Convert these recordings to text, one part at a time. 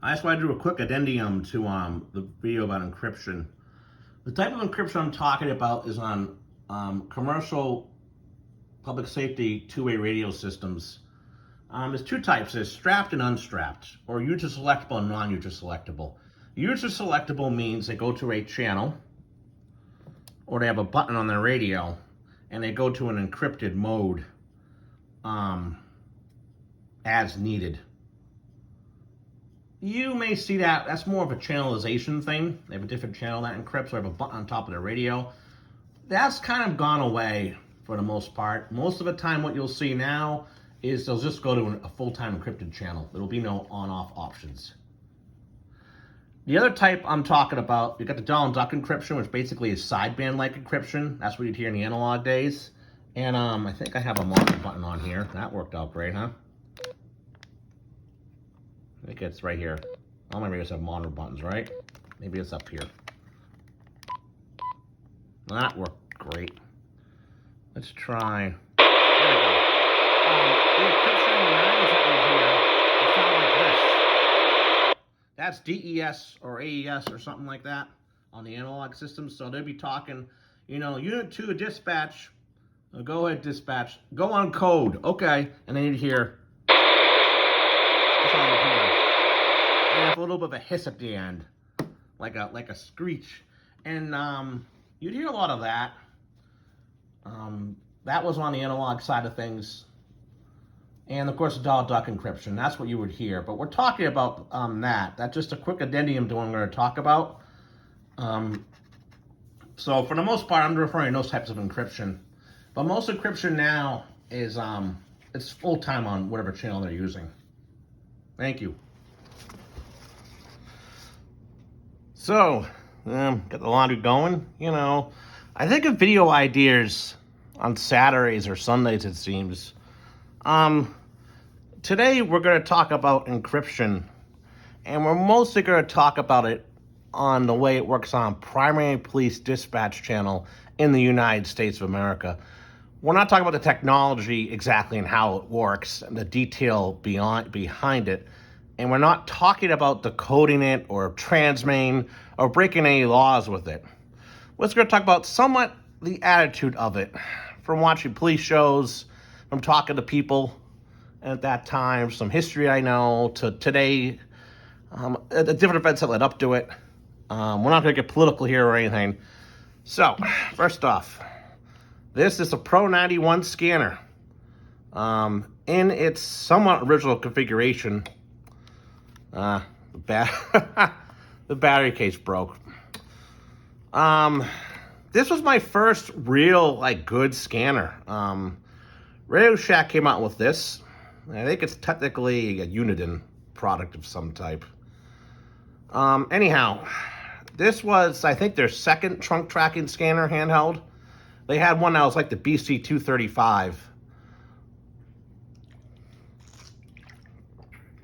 I just want to do a quick addendum to the video about encryption. The type of encryption I'm talking about is on commercial public safety two-way radio systems. There's two types. There's strapped and unstrapped, or user selectable and non-user selectable. User selectable means they go to a channel, or they have a button on their radio, and they go to an encrypted mode as needed. You may see that, that's more of a channelization thing. They have a different channel that encrypts, or they have a button on top of their radio. That's kind of gone away for the most part. Most of the time what you'll see now is they'll just go to a full-time encrypted channel. There'll be no on-off options. The other type I'm talking about, you got the Donald Duck encryption, which basically is sideband-like encryption. That's what you'd hear in the analog days. And I think I have a monitor button on here. That worked out great, huh? I think it's right here. All my radios have monitor buttons, right? Maybe it's up here. That worked great. Let's try. There we go. The encryption in the 90s that we hear, it sounds like this. That's DES or AES or something like that on the analog system. So they'd be talking, you know, unit 2 dispatch. Go ahead, dispatch. Go on code. Okay. And then you'd hear. That's all you hear. And a little bit of a hiss at the end, like a screech, and you'd hear a lot of that. That was on the analog side of things, and of course the Donald Duck encryption. That's what you would hear. But we're talking about that's just a quick addendum to what I'm going to talk about. So for the most part, I'm referring to those types of encryption. But most encryption now is it's full time on whatever channel they're using. Thank you. So, got the laundry going, you know. I think of video ideas on Saturdays or Sundays, it seems. Today we're going to talk about encryption, and we're mostly going to talk about it on the way it works on primary police dispatch channel in the United States of America. We're not talking about the technology exactly and how it works and the detail behind it. And we're not talking about decoding it or transmitting or breaking any laws with it. We're just going to talk about somewhat the attitude of it. From watching police shows, from talking to people at that time, some history I know, to today, the different events that led up to it. We're not going to get political here or anything. So, first off, this is a Pro 91 scanner. In its somewhat original configuration, the battery case broke. This was my first real, good scanner. Radio Shack came out with this. I think it's technically a Uniden product of some type. Anyhow, this was, I think, their second trunk tracking scanner handheld. They had one that was like the BC235.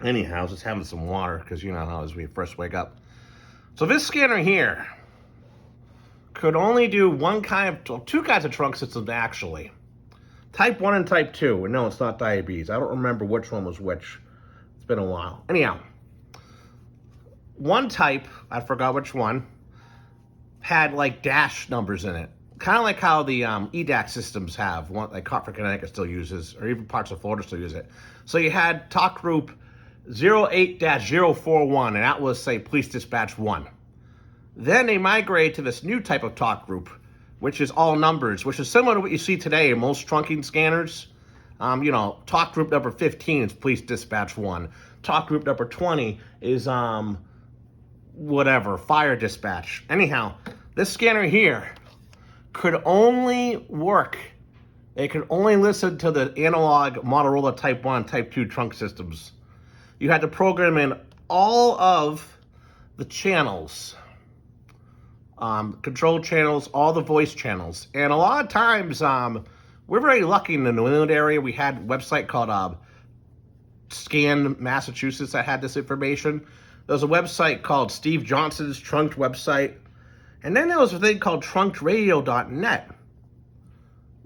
Anyhow, I was just having some water because you know how it is when you first wake up. So this scanner here could only do two kinds of trunk systems actually. Type 1 and Type 2. And no, it's not diabetes. I don't remember which one was which. It's been a while. Anyhow, one type, I forgot which one, had dash numbers in it. Kind of like how the EDAC systems have. One, like Hartford, Connecticut still uses, or even parts of Florida still use it. So you had talk group 08-041, and that was, say, Police Dispatch 1. Then they migrated to this new type of talk group, which is all numbers, which is similar to what you see today in most trunking scanners. Talk group number 15 is Police Dispatch 1. Talk group number 20 is, Fire Dispatch. Anyhow, this scanner here could only work. It could only listen to the analog Motorola Type 1, Type 2 trunk systems. You had to program in all of the channels, control channels, all the voice channels. And a lot of times, we're very lucky in the New England area. We had a website called Scan Massachusetts that had this information. There was a website called Steve Johnson's Trunked website. And then there was a thing called trunkedradio.net,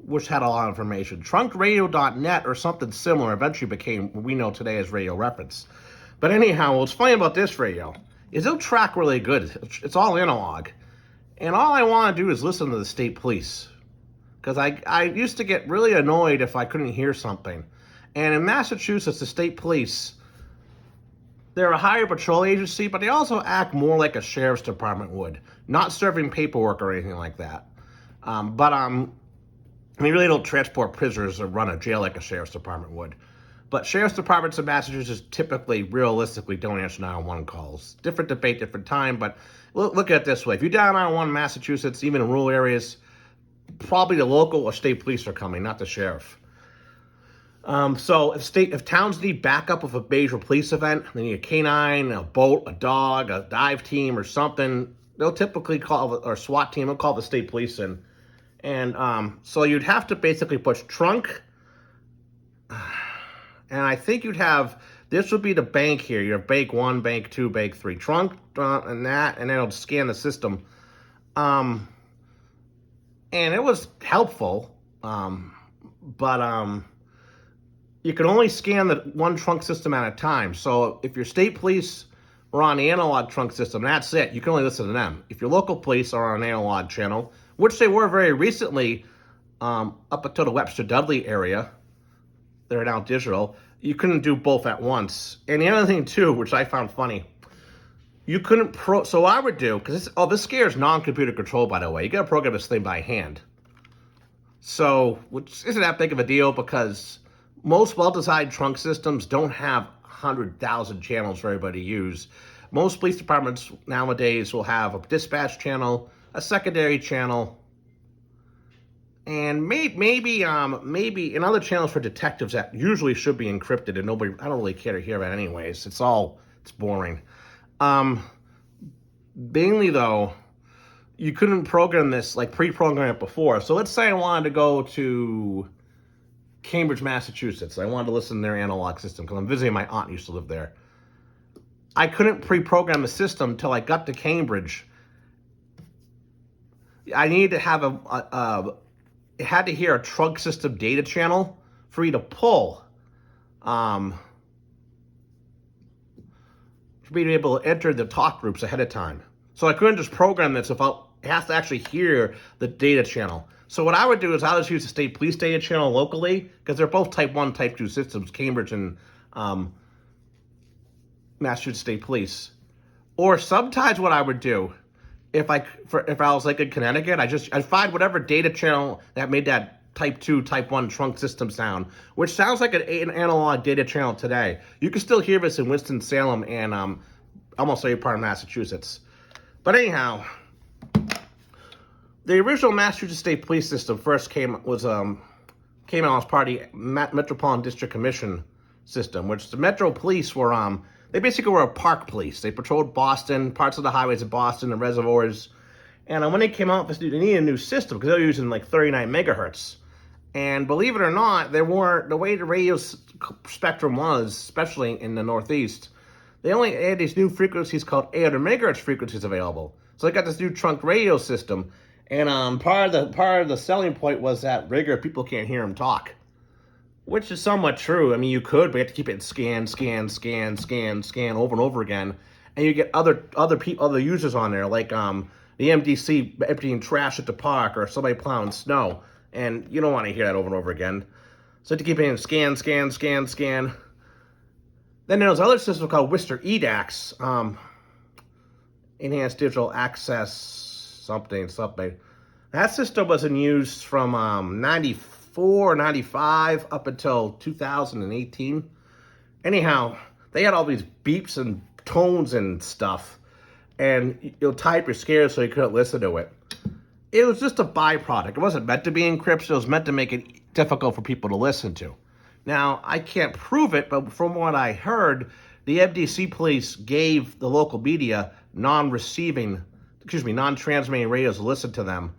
which had a lot of information. Trunkedradio.net or something similar eventually became what we know today as Radio Reference. But anyhow, what's funny about this radio is it'll track really good. It's all analog. And all I want to do is listen to the state police. Because I used to get really annoyed if I couldn't hear something. And in Massachusetts, the state police, they're a higher patrol agency, but they also act more like a sheriff's department would. Not serving paperwork or anything like that. They really don't transport prisoners or run a jail like a sheriff's department would. But sheriff's departments in Massachusetts typically, realistically, don't answer 911 calls. Different debate, different time, but look at it this way. If you dial 911 in Massachusetts, even in rural areas, probably the local or state police are coming, not the sheriff. So if towns need backup of a major police event, they need a canine, a boat, a dog, a dive team, or something, they'll typically call, or SWAT team, they'll call the state police in. And so you'd have to basically push trunk, and I think you'd have, this would be the bank here. You have bank 1, bank 2, bank 3. Trunk, and that, and then it'll scan the system. And it was helpful, but you can only scan the one trunk system at a time. So if your state police are on the analog trunk system, that's it. You can only listen to them. If your local police are on an analog channel, which they were very recently, up until the Webster Dudley area, they're now digital, you couldn't do both at once. And the other thing too, which I found funny, you couldn't so what I would do, because this scares non-computer control, by the way. You got to program this thing by hand. So, which isn't that big of a deal, because most well-designed trunk systems don't have 100,000 channels for everybody to use. Most police departments nowadays will have a dispatch channel, a secondary channel, and maybe another channels for detectives that usually should be encrypted, and I don't really care to hear that anyways. It's boring. Mainly though, you couldn't program this, like pre-program it before. So let's say I wanted to go to Cambridge, Massachusetts. I wanted to listen to their analog system because I'm visiting my aunt who used to live there. I couldn't pre-program the system until I got to Cambridge. I needed to have it had to hear a trunk system data channel for you to pull. For me to be able to enter the talk groups ahead of time. So I couldn't just program this without, it has to actually hear the data channel. So what I would do is I would just use the state police data channel locally, because they're both type 1, type 2 systems, Cambridge and Massachusetts State Police. Or sometimes what I would do, if I was like in Connecticut, I'd find whatever data channel that made that type 2, type 1 trunk system sound, which sounds like an analog data channel today. You can still hear this in Winston-Salem and almost every part of Massachusetts. But anyhow, the original Massachusetts State Police system first came out as part of the Metropolitan District Commission system, which the Metro Police were, they basically were a park police. They patrolled Boston, parts of the highways of Boston, the reservoirs. And when they came out, they needed a new system because they were using like 39 megahertz. And believe it or not, the way the radio spectrum was, especially in the Northeast, they only had these new frequencies called 800 megahertz frequencies available. So they got this new trunk radio system. And part of the selling point was that regular people can't hear them talk, which is somewhat true. I mean, you could, but you have to keep it scan over and over again, and you get other users on there, like the MDC emptying trash at the park or somebody plowing snow, and you don't want to hear that over and over again. So you have to keep it in scan. Then there was other system called Worcester EDAX, Enhanced Digital Access something. That system was in use from 94, 95 up until 2018. Anyhow, they had all these beeps and tones and stuff, and you'll type your scares so you couldn't listen to it. It was just a byproduct. It wasn't meant to be encrypted. It was meant to make it difficult for people to listen to. Now, I can't prove it, but from what I heard, the MDC police gave the local media non-transmitting radios to listen to them,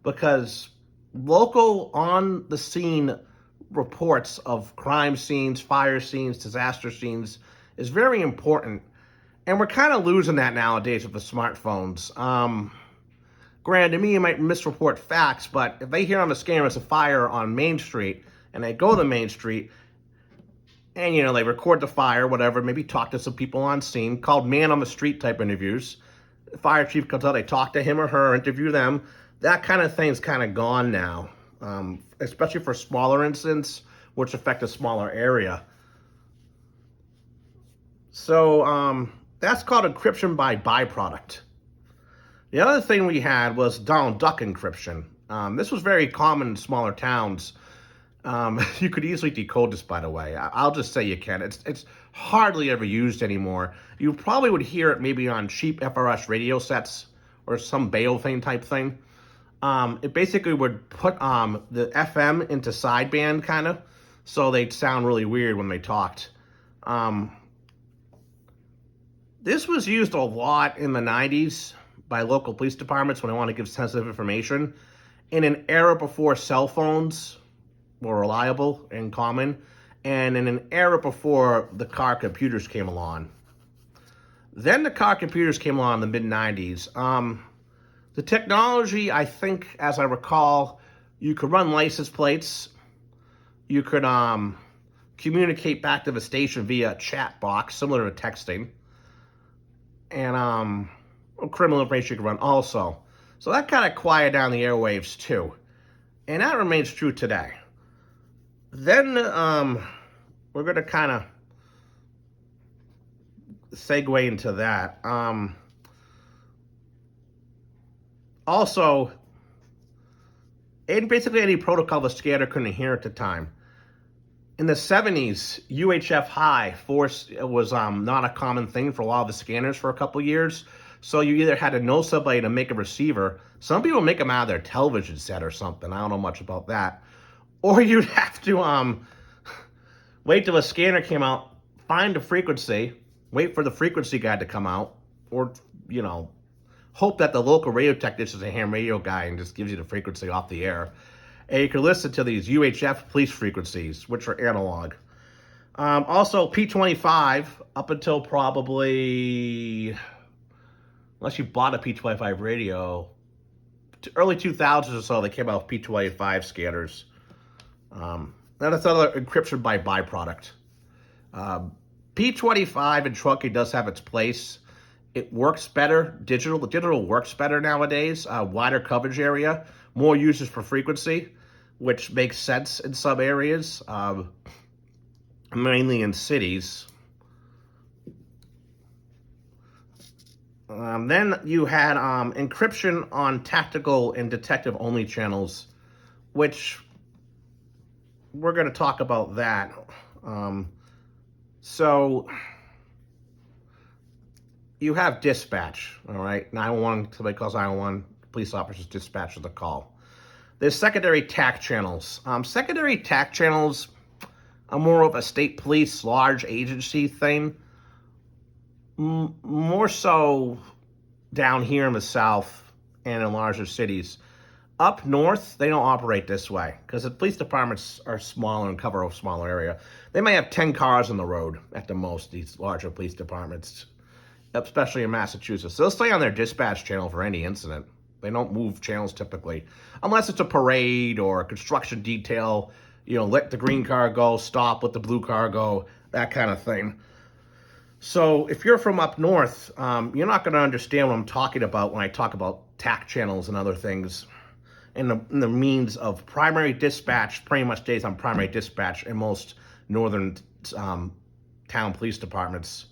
because local on-the-scene reports of crime scenes, fire scenes, disaster scenes is very important. And we're kind of losing that nowadays with the smartphones. Granted, to me, you might misreport facts, but if they hear on the scanner it's a fire on Main Street, and they go to Main Street, And, you know, they record the fire, whatever, maybe talk to some people on scene, called man on the street type interviews. The fire chief comes out, they talk to him or her, interview them. That kind of thing's kind of gone now, especially for smaller incidents, which affect a smaller area. So that's called encryption by byproduct. The other thing we had was Donald Duck encryption. This was very common in smaller towns. You could easily decode this, by the way. I'll just say you can. It's hardly ever used anymore. You probably would hear it maybe on cheap FRS radio sets or some Bail thing type thing. It basically would put the FM into sideband, kind of, so they'd sound really weird when they talked. This was used a lot in the 90s by local police departments when they want to give sensitive information. In an era before cell phones were reliable and common, and in an era before the car computers came along. Then the car computers came along in the mid-90s. The technology, I think, as I recall, you could run license plates. You could communicate back to the station via a chat box, similar to texting. And criminal information you could run also. So that kind of quieted down the airwaves too. And that remains true today. Then we're going to kind of segue into that. Also, in basically any protocol the scanner couldn't hear at the time. In the 70s, UHF high force was not a common thing for a lot of the scanners for a couple years. So you either had to know somebody to make a receiver. Some people make them out of their television set or something. I don't know much about that. Or you'd have to wait till a scanner came out, find a frequency, wait for the frequency guy to come out, or, you know, hope that the local radio technician is a ham radio guy and just gives you the frequency off the air. And you can listen to these UHF police frequencies, which are analog. Also, P25, up until probably, unless you bought a P25 radio, early 2000s or so, they came out with P25 scanners. That's another encryption by byproduct. P25 and trunking does have its place. It works better. Digital works better nowadays. Wider coverage area, more users per frequency, which makes sense in some areas, mainly in cities. Then you had encryption on tactical and detective-only channels, which we're going to talk about that. So you have dispatch, all right? 911, somebody calls 911, police officers dispatch the call. There's secondary TAC channels. Secondary TAC channels are more of a state police, large agency thing. More so down here in the South and in larger cities. Up north, they don't operate this way because the police departments are smaller and cover a smaller area. They may have 10 cars on the road at the most, these larger police departments, especially in Massachusetts. They'll stay on their dispatch channel for any incident. They don't move channels typically, unless it's a parade or a construction detail, you know, let the green car go, stop, let the blue car go, that kind of thing. So if you're from up north, you're not going to understand what I'm talking about when I talk about TAC channels and other things. And the means of primary dispatch pretty much stays on primary dispatch in most northern town police departments.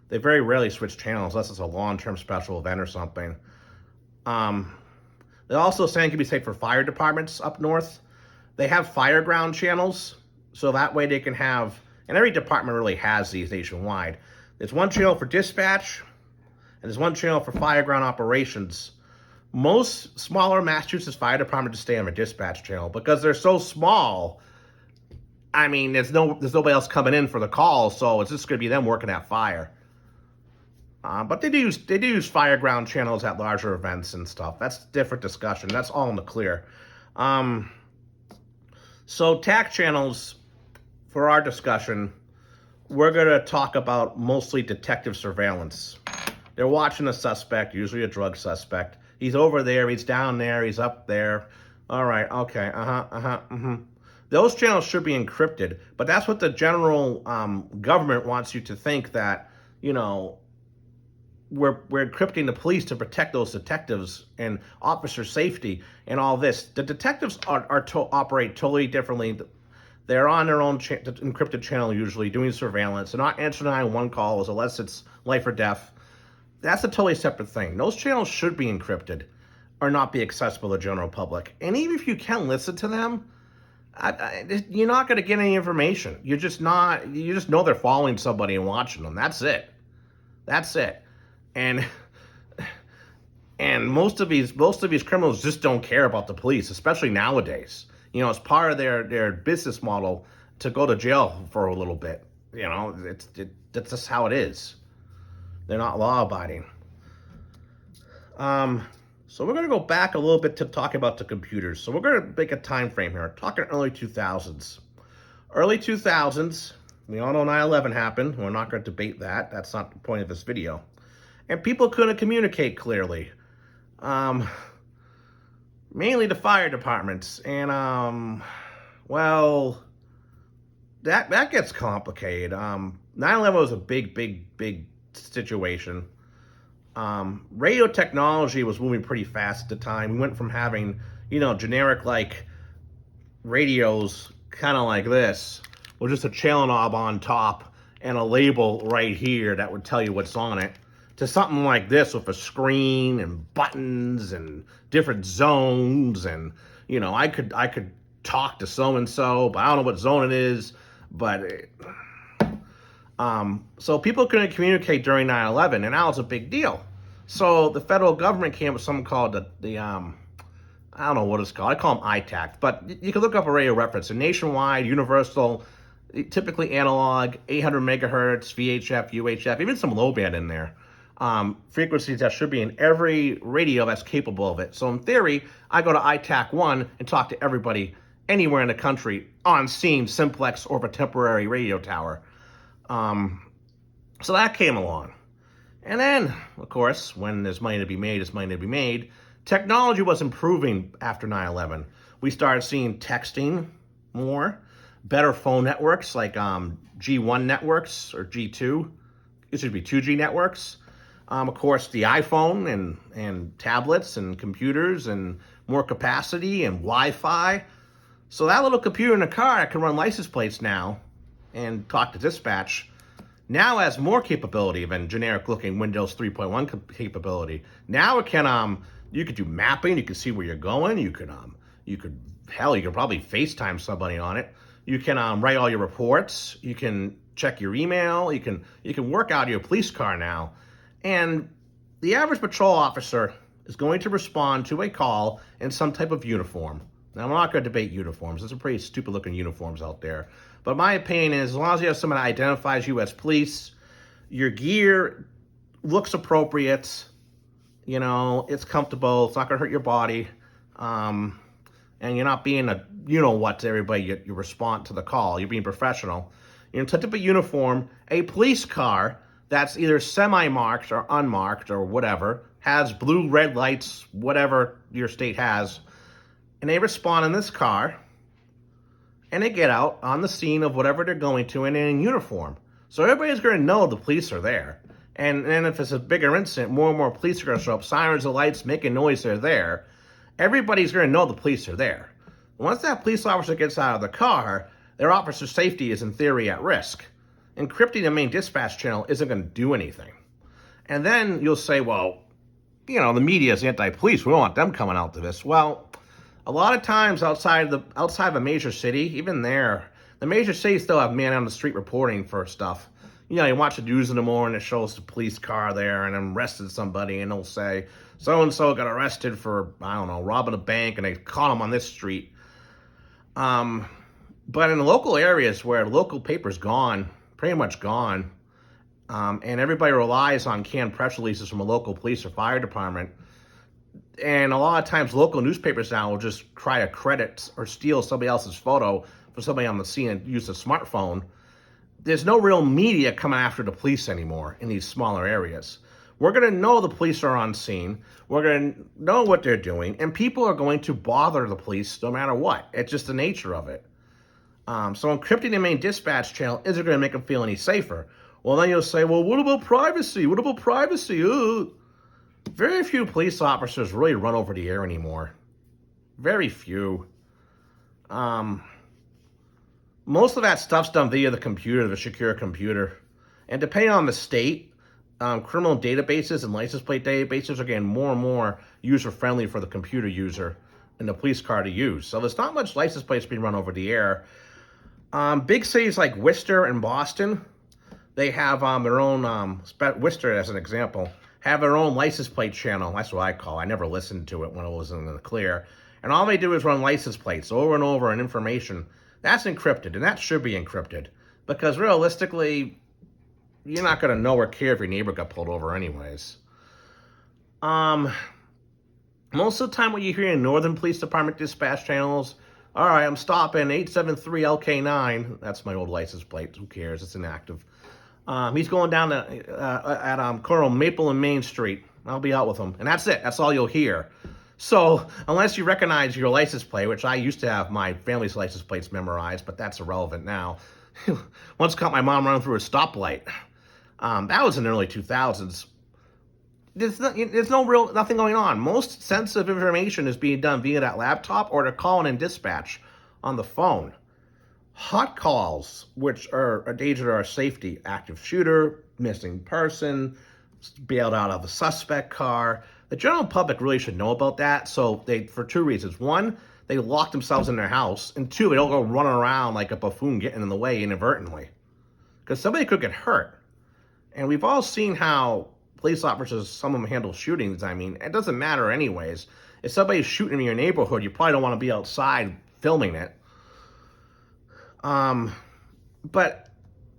They very rarely switch channels unless it's a long-term special event or something. They also saying can be safe for fire departments up north. They have fireground channels, so that way they can have, and every department really has these nationwide. There's one channel for dispatch, and there's one channel for fireground operations. Most smaller Massachusetts fire departments stay on a dispatch channel because they're so small. I mean, there's nobody else coming in for the call, so it's just going to be them working at fire. But they do use fireground channels at larger events and stuff. That's a different discussion. That's all in the clear. So TAC channels, for our discussion, we're going to talk about mostly detective surveillance. They're watching a suspect, usually a drug suspect. He's over there, he's down there, he's up there. All right, okay, those channels should be encrypted, but that's what the general government wants you to think, that, you know, we're encrypting the police to protect those detectives and officer safety and all this. The detectives operate totally differently. They're on their own encrypted channel, usually doing surveillance. They're not answering 911 calls unless it's life or death. That's a totally separate thing. Those channels should be encrypted or not be accessible to the general public. And even if you can listen to them, you're not going to get any information. You're just not. You just know they're following somebody and watching them. That's it. That's it. And most of these criminals just don't care about the police, especially nowadays. You know, it's part of their business model to go to jail for a little bit. You know, that's just how it is. They're not law abiding. So we're going to go back a little bit to talk about the computers. So we're going to make a time frame here. Talking early 2000s. Early 2000s, we all know 9/11 happened. We're not going to debate that. That's not the point of this video. And people couldn't communicate clearly. Mainly the fire departments. And, well, that gets complicated. 9/11 was a big situation. Radio technology was moving pretty fast at the time. We went from having, you know, generic, like, radios kind of like this, with just a channel knob on top and a label right here that would tell you what's on it, to something like this with a screen and buttons and different zones. And, you know, I could talk to so-and-so, but I don't know what zone it is. But so people couldn't communicate during 9/11, and now it's a big deal. So the federal government came up with something called the I don't know what it's called. I call them ITAC, but you can look up a radio reference. A nationwide, universal, typically analog, 800 megahertz, VHF, UHF, even some low band in there. Frequencies that should be in every radio that's capable of it. So in theory, I go to ITAC 1 and talk to everybody anywhere in the country on scene, simplex, or a temporary radio tower. So that came along. And then, of course, when there's money to be made, there's money to be made. Technology was improving after 9/11. We started seeing texting more, better phone networks like G1 networks or G2. It should be 2G networks. Of course, the iPhone and tablets and computers and more capacity and Wi-Fi. So that little computer in the car that can run license plates now and talk to dispatch now has more capability than generic-looking Windows 3.1 capability. Now it can, you could do mapping. You can see where you're going. You could probably FaceTime somebody on it. You can write all your reports. You can check your email. You can work out of your police car now. And the average patrol officer is going to respond to a call in some type of uniform. Now, I'm not going to debate uniforms. There's some pretty stupid-looking uniforms out there. But my opinion is, as long as you have someone that identifies you as police, your gear looks appropriate, you know, it's comfortable, it's not going to hurt your body, and you're not being a you-know-what to everybody, you respond to the call, you're being professional. You're in such a uniform. A police car that's either semi-marked or unmarked or whatever, has blue, red lights, whatever your state has, and they respond in this car, and they get out on the scene of whatever they're going to, and they're in uniform. So everybody's going to know the police are there. And then if it's a bigger incident, more and more police are going to show up, sirens and lights, making noise, they're there. Everybody's going to know the police are there. Once that police officer gets out of the car, their officer's safety is in theory at risk. Encrypting the main dispatch channel isn't going to do anything. And then you'll say, well, you know, the media is anti-police. We don't want them coming out to this. Well, a lot of times outside of a major city, even there, the major cities still have man on the street reporting for stuff. You know, you watch the news in the morning, it shows the police car there and arrested somebody, and they'll say, so-and-so got arrested for, I don't know, robbing a bank, and they caught him on this street. But in the local areas where the local paper's gone, pretty much gone, and everybody relies on canned press releases from a local police or fire department, and a lot of times local newspapers now will just try to credit or steal somebody else's photo for somebody on the scene and use a smartphone. There's no real media coming after the police anymore in these smaller areas. We're going to know the police are on scene. We're going to know what they're doing. And people are going to bother the police no matter what. It's just the nature of it. So encrypting the main dispatch channel isn't going to make them feel any safer. Well, then you'll say, well, what about privacy? What about privacy? Very few police officers really run over the air anymore. Very few. Most of that stuff's done via the computer, the secure computer. And depending on the state, criminal databases and license plate databases are getting more and more user-friendly for the computer user and the police car to use. So there's not much license plates being run over the air. Big cities like Worcester and Boston, they have their own, Worcester as an example, have their own license plate channel. That's what I call it. I never listened to it when it was in the clear. And all they do is run license plates over and over and information. That's encrypted, and that should be encrypted. Because realistically, you're not going to know or care if your neighbor got pulled over anyways. Most of the time what you hear in Northern Police Department dispatch channels, all right, I'm stopping 873 LK9. That's my old license plate. Who cares? It's inactive. He's going down at Coral Maple and Main Street. I'll be out with him. And that's it. That's all you'll hear. So unless you recognize your license plate, which I used to have my family's license plates memorized, but that's irrelevant now. Once caught my mom running through a stoplight. That was in the early 2000s. There's nothing going on. Most sensitive information is being done via that laptop, or they're calling in dispatch on the phone. Hot calls, which are a danger to our safety, active shooter, missing person, bailed out of a suspect car. The general public really should know about that. So for two reasons. One, they lock themselves in their house. And two, they don't go running around like a buffoon getting in the way inadvertently. Because somebody could get hurt. And we've all seen how police officers, some of them handle shootings. I mean, it doesn't matter anyways. If somebody's shooting in your neighborhood, you probably don't want to be outside filming it. But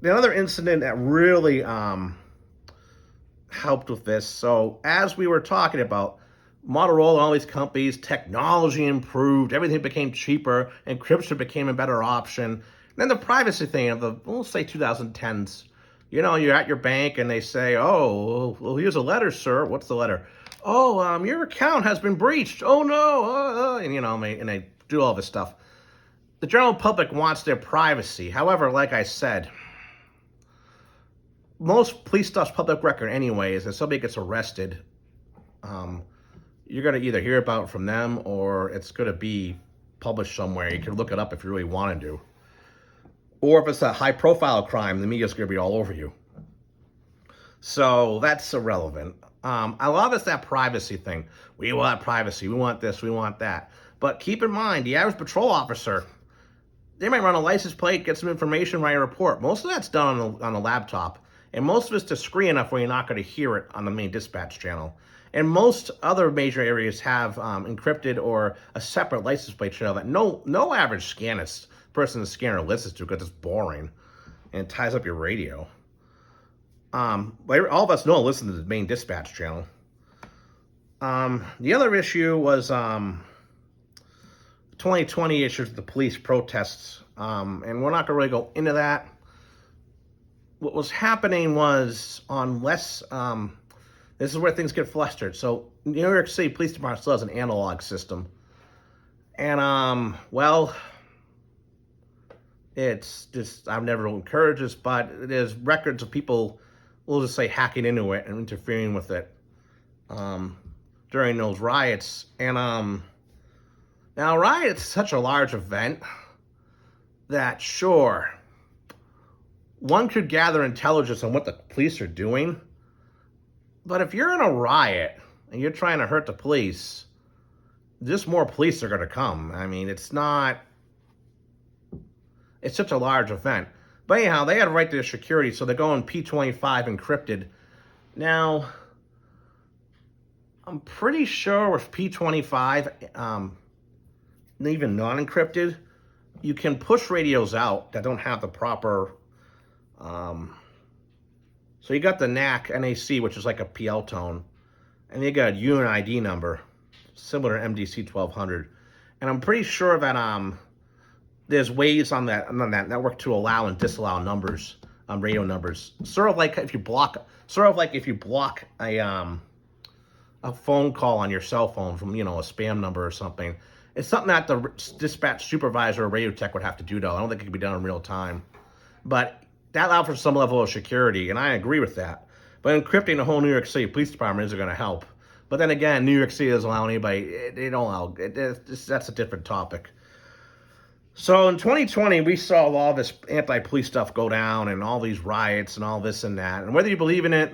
the other incident that really helped with this, so as we were talking about, Motorola, all these companies, technology improved, everything became cheaper, encryption became a better option. And then the privacy thing of the, we'll say 2010s, you know, you're at your bank and they say, oh, well, here's a letter, sir. What's the letter? Oh, your account has been breached. Oh, no. And, you know, and they do all this stuff. The general public wants their privacy. However, like I said, most police stuff's public record anyways. If somebody gets arrested, you're going to either hear about it from them or it's going to be published somewhere. You can look it up if you really want to do. Or if it's a high-profile crime, the media's going to be all over you. So that's irrelevant. I love it's that privacy thing. We want privacy. We want this. We want that. But keep in mind, the average patrol officer, they might run a license plate, get some information, write a report. Most of that's done on a laptop. And most of it's discreet enough where you're not going to hear it on the main dispatch channel. And most other major areas have encrypted or a separate license plate channel that no average person in the scanner listens to because it's boring and it ties up your radio. All of us know listen to the main dispatch channel. The other issue was 2020 issues with the police protests, and we're not going to really go into that. What was happening was on less, this is where things get flustered. So New York City Police Department still has an analog system. And, well, it's just, I've never encouraged this, but there's records of people, we'll just say, hacking into it and interfering with it during those riots. And now, riot's such a large event that, sure, one could gather intelligence on what the police are doing. But if you're in a riot and you're trying to hurt the police, just more police are going to come. I mean, it's such a large event. But anyhow, they had to write their security, so they're going P25 encrypted. Now, I'm pretty sure with P25, even non-encrypted, you can push radios out that don't have the proper, so you got the NAC, which is like a PL tone, and you got a UNID number, similar to MDC 1200. And I'm pretty sure that there's ways on that network to allow and disallow numbers, radio numbers. Sort of like if you block a phone call on your cell phone from, a spam number or something. It's something that the dispatch supervisor or radio tech would have to do, though. I don't think it can be done in real time. But that allows for some level of security, and I agree with that. But encrypting the whole New York City Police Department isn't going to help. But then again, New York City doesn't allow anybody, they don't allow, that's a different topic. So in 2020, we saw a lot of this anti-police stuff go down and all these riots and all this and that. And whether you believe in it,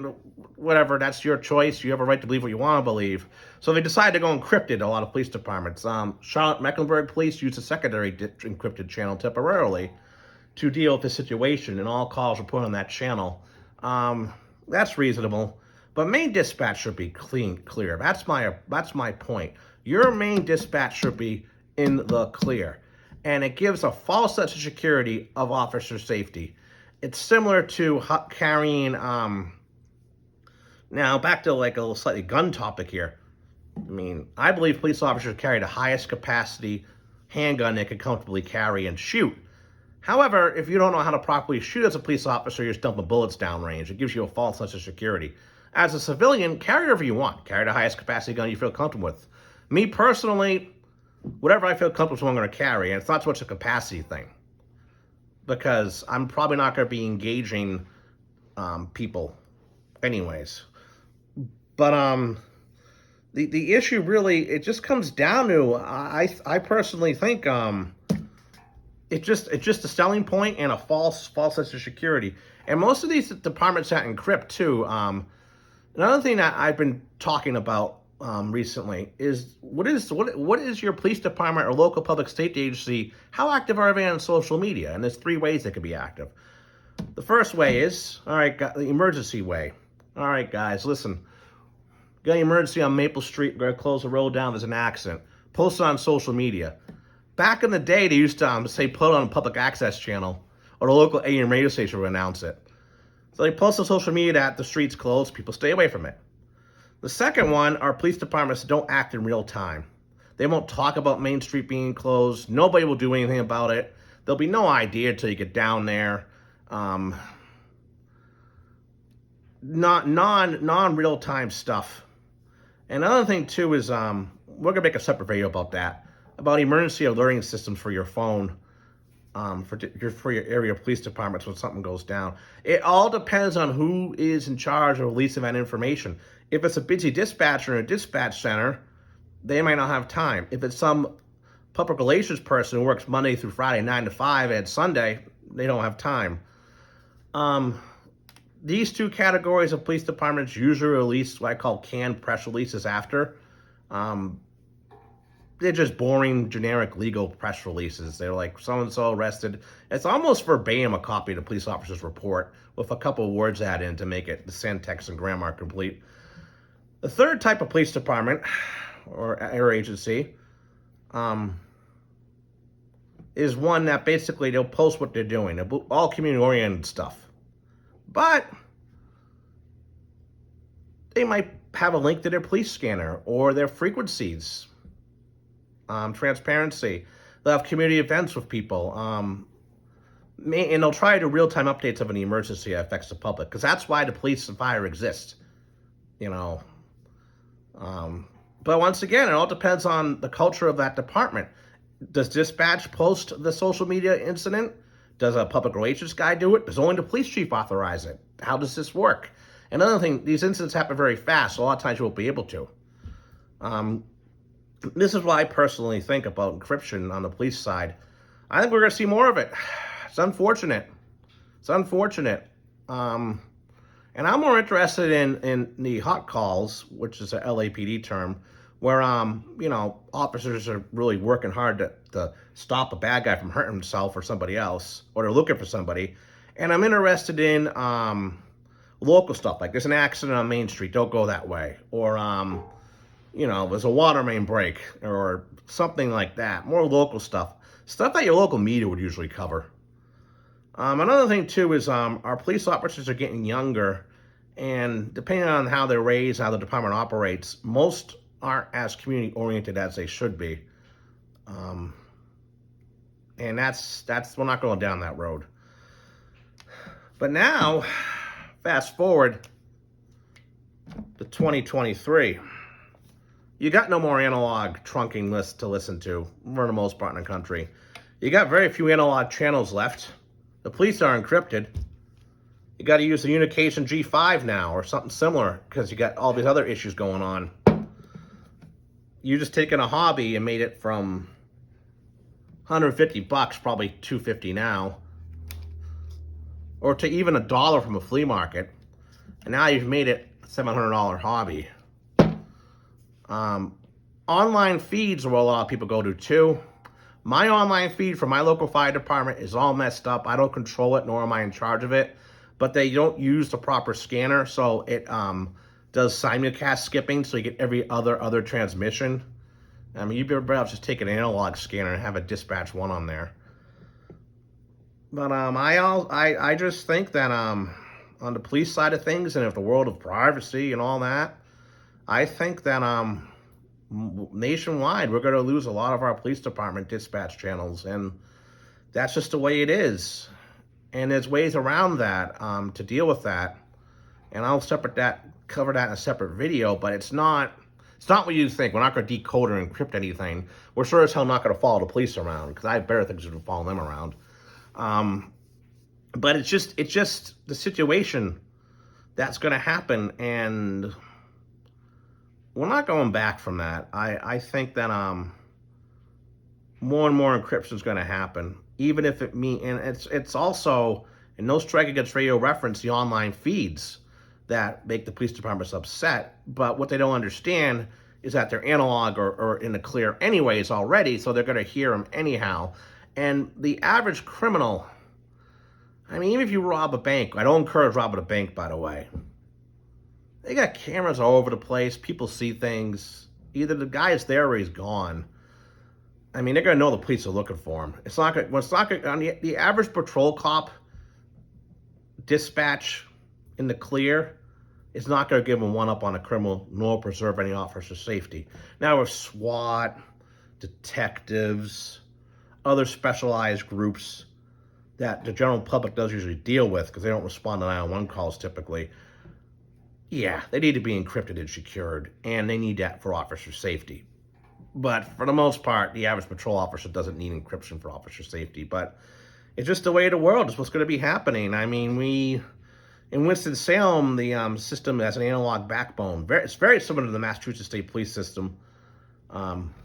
whatever, that's your choice. You have a right to believe what you want to believe. So they decided to go encrypted a lot of police departments. Charlotte-Mecklenburg Police used a secondary encrypted channel temporarily to deal with the situation, and all calls were put on that channel. That's reasonable. But main dispatch should be clear. That's my point. Your main dispatch should be in the clear. And it gives a false sense of security of officer safety. It's similar to carrying, now back to like a little slightly gun topic here. I mean, I believe police officers carry the highest capacity handgun they could comfortably carry and shoot. However, if you don't know how to properly shoot as a police officer, you're just dumping bullets downrange. It gives you a false sense of security. As a civilian, carry whatever you want. Carry the highest capacity gun you feel comfortable with. Me personally, whatever I feel comfortable with, I'm going to carry. And it's not so much a capacity thing. Because I'm probably not going to be engaging people anyways. But the issue really, it just comes down to, I personally think it's just a selling point and a false sense of security. And most of these departments that encrypt too. Another thing that I've been talking about recently is what is your police department or local public safety agency? How active are they on social media? And there's 3 ways they could be active. The first way is, all right, the emergency way. All right, guys, listen. Got an emergency on Maple Street. We're going to close the road down. There's an accident. Post it on social media. Back in the day, they used to say put it on a public access channel, or the local AM radio station would announce it. So they post on social media that the street's closed. People stay away from it. The second one are police departments don't act in real time. They won't talk about Main Street being closed. Nobody will do anything about it. There'll be no idea until you get down there. Non-real time stuff. And another thing too is we're gonna make a separate video about that, about emergency alerting systems for your phone, for your area police departments when something goes down. It all depends on who is in charge of releasing that information. If it's a busy dispatcher in a dispatch center, they might not have time. If it's some public relations person who works Monday through Friday, 9 to 5, and Sunday, they don't have time. These 2 categories of police departments usually release what I call canned press releases after. They're just boring, generic legal press releases. They're like, so-and-so arrested. It's almost verbatim a copy of the police officer's report with a couple of words added in to make it the syntax and grammar complete. The third type of police department or agency is one that basically they'll post what they're doing. All community-oriented stuff. But they might have a link to their police scanner or their frequencies. Transparency. They'll have community events with people. And they'll try to do real-time updates of an emergency that affects the public. Because that's why the police and fire exist. But once again, it all depends on the culture of that department. Does dispatch post the social media incident? Does a public relations guy do it? Does only the police chief authorize it? How does this work? Another thing, these incidents happen very fast, so a lot of times you won't be able to. This is what I personally think about encryption on the police side. I think we're going to see more of it. It's unfortunate. It's unfortunate. And I'm more interested in the hot calls, which is a LAPD term, where, officers are really working hard to stop a bad guy from hurting himself or somebody else, or they're looking for somebody. And I'm interested in local stuff, like there's an accident on Main Street, don't go that way. Or, there's a water main break or something like that. More local stuff. Stuff that your local media would usually cover. Another thing, too, is our police officers are getting younger. And depending on how they're raised, how the department operates, most aren't as community-oriented as they should be. And that's we're not going down that road. But now, fast forward to 2023. you got no more analog trunking lists to listen to for the most part in the country. You got very few analog channels left. The police are encrypted. You got to use the Unication G5 now or something similar because you got all these other issues going on. You just taken a hobby and made it from $150, probably $250 now, or to even $1 from a flea market, and now you've made it a $700 hobby. Online feeds are what a lot of people go to too. My online feed for my local fire department is all messed up. I don't control it, nor am I in charge of it. But they don't use the proper scanner, so it does simulcast skipping, so you get every other transmission. I mean, you'd be better off just take an analog scanner and have a dispatch one on there. But I just think that on the police side of things, and if the world of privacy and all that, I think that nationwide we're going to lose a lot of our police department dispatch channels, and that's just the way it is. And there's ways around that to deal with that, and I'll cover that in a separate video. But it's not what you think. We're not going to decode or encrypt anything. We're sure as hell not going to follow the police around, because I have better things to follow them around. But it's just the situation that's going to happen, and we're not going back from that. I think that more and more encryption is going to happen, even if it means, and it's also, and no strike against radio reference, the online feeds that make the police departments upset. But what they don't understand is that they're analog or in the clear anyways already, so they're going to hear them anyhow. And the average criminal, I mean, even if you rob a bank, I don't encourage robbing a bank, by the way. They got cameras all over the place. People see things. Either the guy is there or he's gone. I mean, they're going to know the police are looking for him. It's not going to, the average patrol cop dispatch in the clear is not going to give him one up on a criminal, nor preserve any officer's safety. Now with SWAT, detectives, other specialized groups that the general public does usually deal with because they don't respond to 911 calls typically, yeah, they need to be encrypted and secured, and they need that for officer safety. But for the most part, the average patrol officer doesn't need encryption for officer safety. But it's just the way of the world. It's what's going to be happening. I mean, in Winston-Salem, the system has an analog backbone. It's very similar to the Massachusetts State Police system,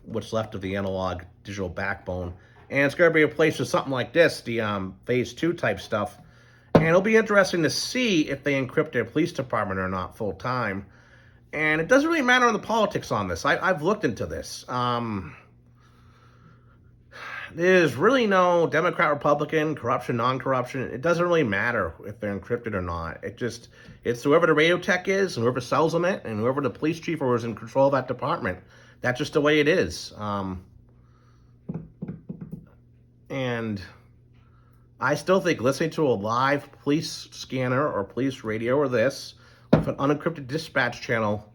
what's left of the analog digital backbone. And it's going to be a place for something like this, the phase 2 type stuff. And it'll be interesting to see if they encrypt their police department or not full time. And it doesn't really matter on the politics on this. I've looked into this. There's really no Democrat, Republican, corruption, non-corruption. It doesn't really matter if they're encrypted or not. It's whoever the radio tech is, and whoever sells them it, and whoever the police chief or is in control of that department. That's just the way it is. And I still think listening to a live police scanner or police radio or this with an unencrypted dispatch channel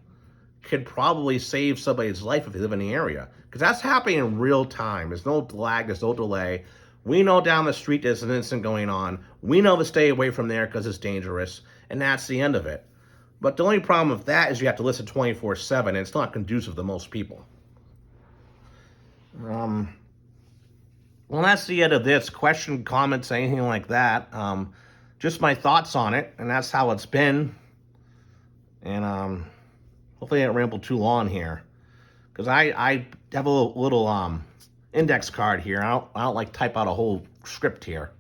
could probably save somebody's life if they live in the area. Because that's happening in real time. There's no lag, there's no delay. We know down the street there's an incident going on. We know to stay away from there because it's dangerous. And that's the end of it. But the only problem with that is you have to listen 24/7, and it's not conducive to most people. Well, that's the end of this. Question, comments, anything like that. Just my thoughts on it, and that's how it's been. And hopefully I didn't ramble too long here, because I have a little index card here. I don't like type out a whole script here.